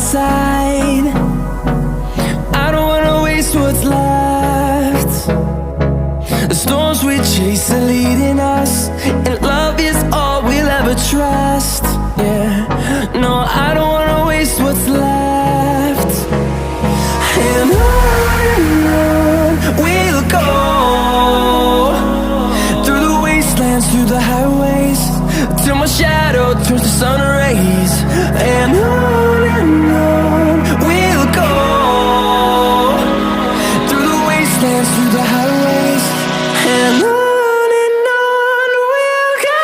side. I don't wanna waste what's left. The storms we chase are leading us, and love is all we'll ever trust. Yeah, no, I don't wanna waste what's left. And on we'll go, through the wastelands, through the highways, till my shadow turns to sun rays. And on we'll go, through the wastelands, through the highways, and on we'll go.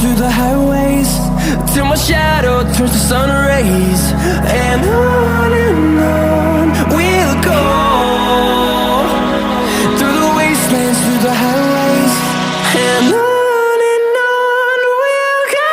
Through the highways, till my shadow turns to sun rays. And on we'll go, through the wastelands, through the highways, and on we'll go.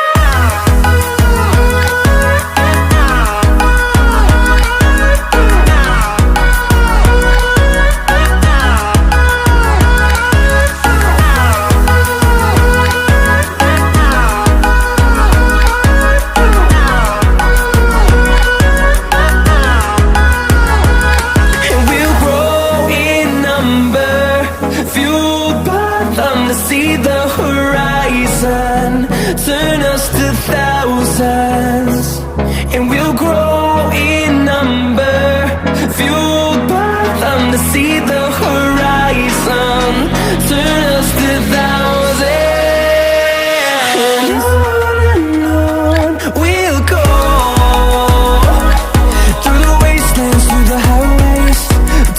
See the horizon turn us to thousands, and we'll grow in number, fueled by them. To see the horizon turn us to thousands, and on we'll go, through the wastelands, through the highways,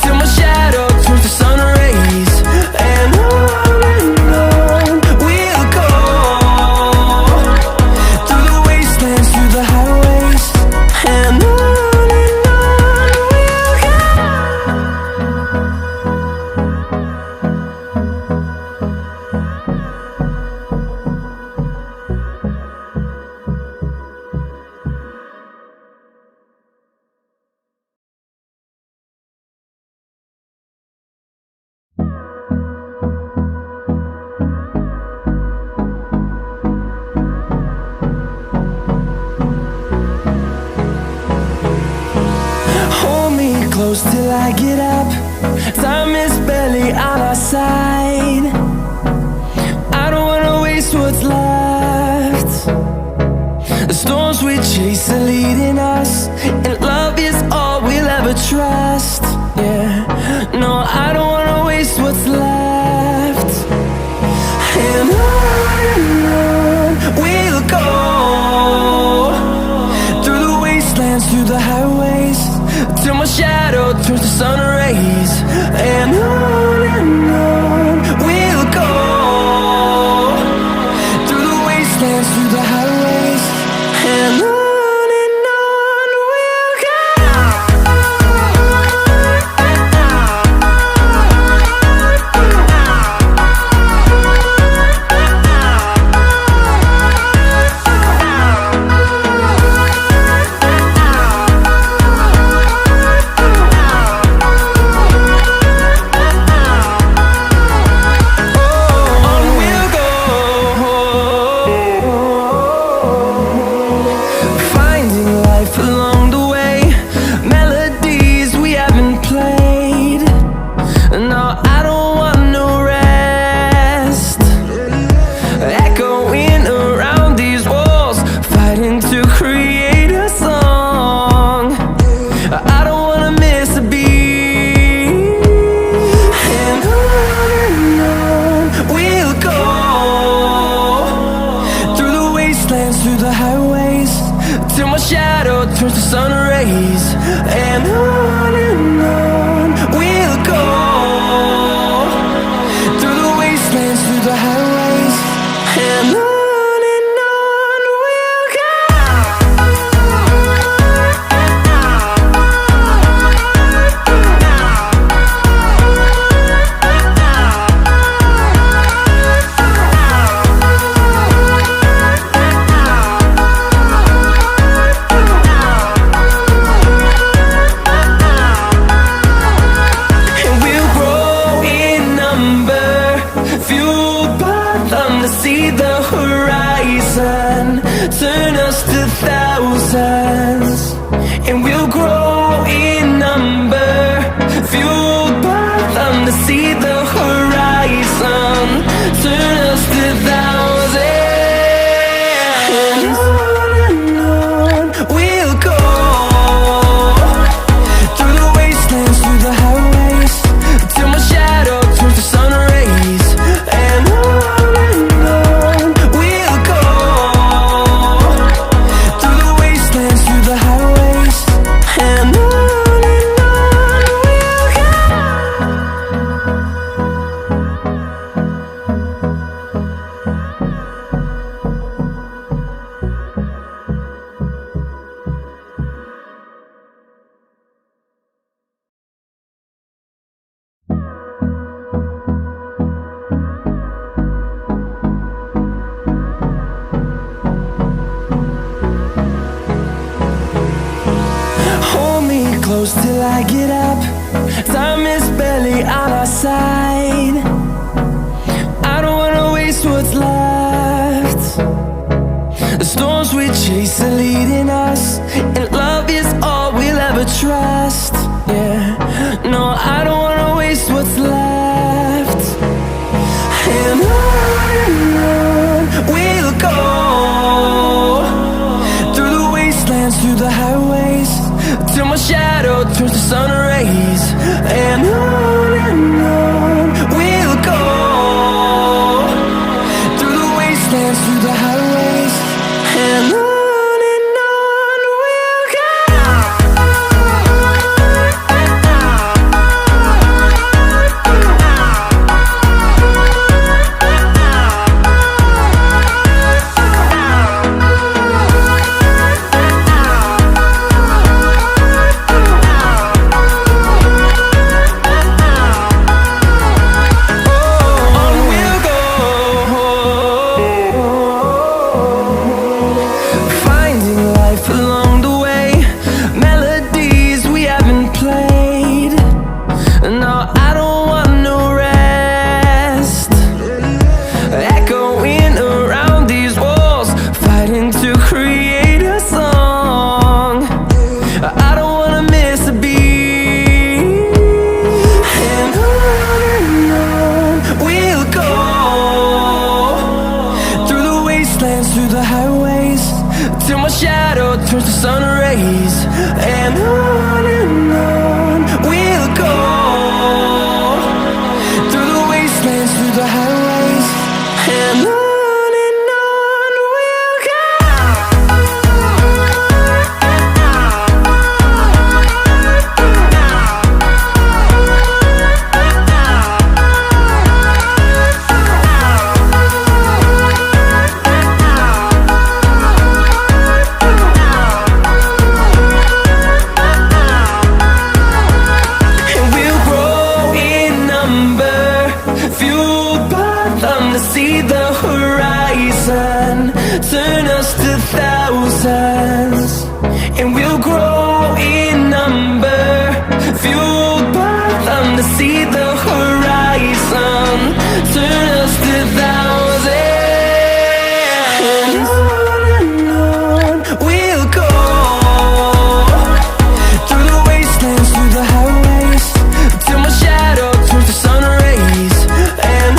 till my shadow turns to sun rays. And close till I get up. Time is barely on our side. I don't wanna waste what's left. The storms we chase are leading us, and love is all we'll ever trust. Yeah, no, I don't wanna waste what's left. And on we'll go, through the wastelands, through the highways, till my shadow turns to sun rays. I get up. Time is barely on our side. I don't wanna waste what's left. The storms we chase are leading us, and love is all we'll ever trust. Yeah, no, I don't wanna waste what's left. And on we'll go, through the wastelands, through the highways, till my shadow turns to sun rays. And on we'll go, through the wastelands, through the highways, and on we'll go. Through the highways, till my shadow turns to sun rays. And on we'll go, through the wastelands, through the highways, and on we'll go. See the horizon turn us to thousands, and we'll grow in number, fueled by them to see the horizon turn us to thousands. And on we'll go, through the wastelands, through the highways, till my shadow turns to sun rays. And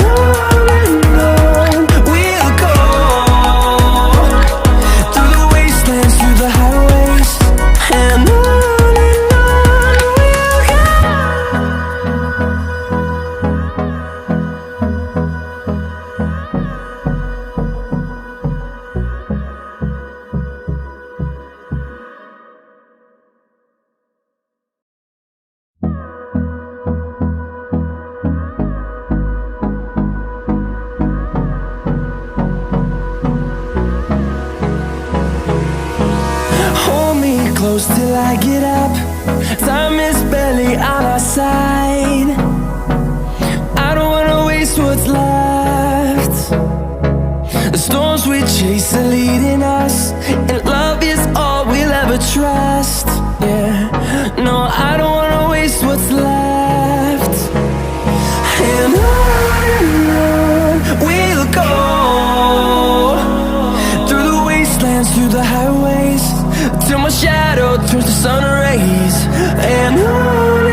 close till I get up. Time is barely on our side. I don't wanna waste what's left. The storms we chase are leading us, and love is all we'll ever trust. Yeah, no, I don't wanna waste what's left. And on we'll go, through the wastelands, through the highways, till my shadow turns to sun rays. And on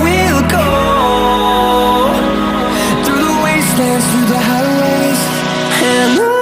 we'll go, through the wastelands, through the highways, and on.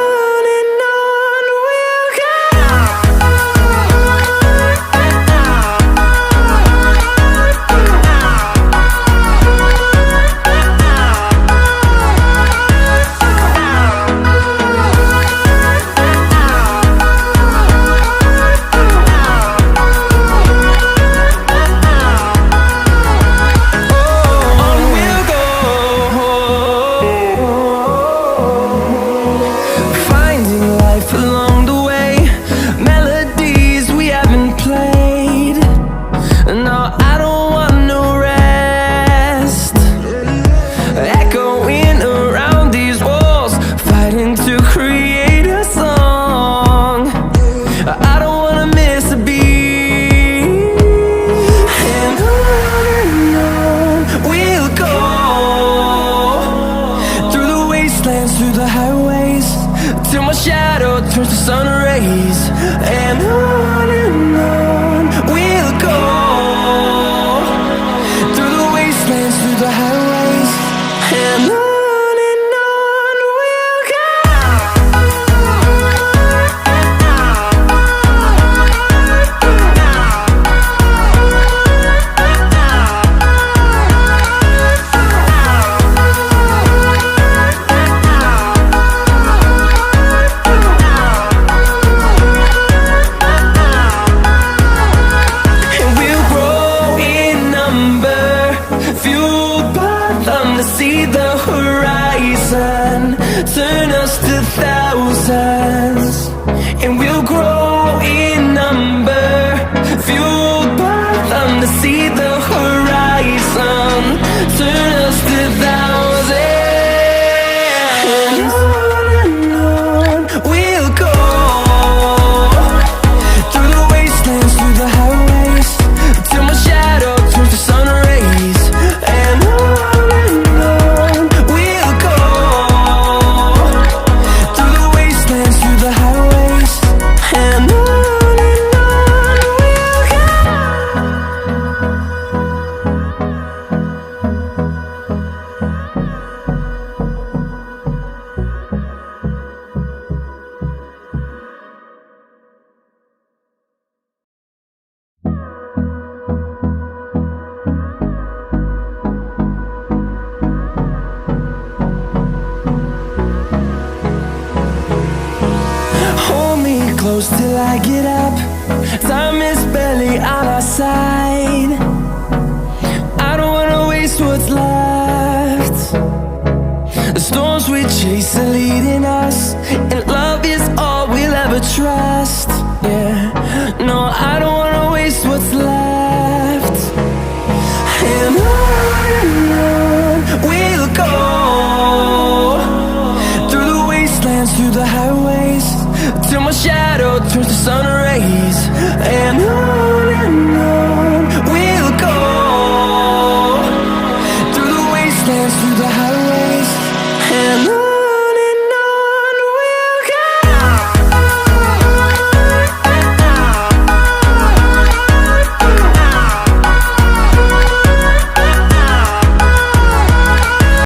them to see the horizon, turn us to thousands, and we'll grow in number, fueled by them to see the horizon, turn us to thousands. And on we'll go, through the wastelands, through the highways, till my shadow turns to sun rays. And on we'll go, through the wastelands, through the highways. And on we'll go. Hold me close till I get up. Time is barely on our side. I don't wanna waste what's left. The storms we chase are leading us, and love is all we'll ever trust. Yeah, no, I don't wanna waste what's left. And on we'll go, through the wastelands, through the highways, till my shadow turns to sun rays. And on we'll go, through the wastelands, through the highways.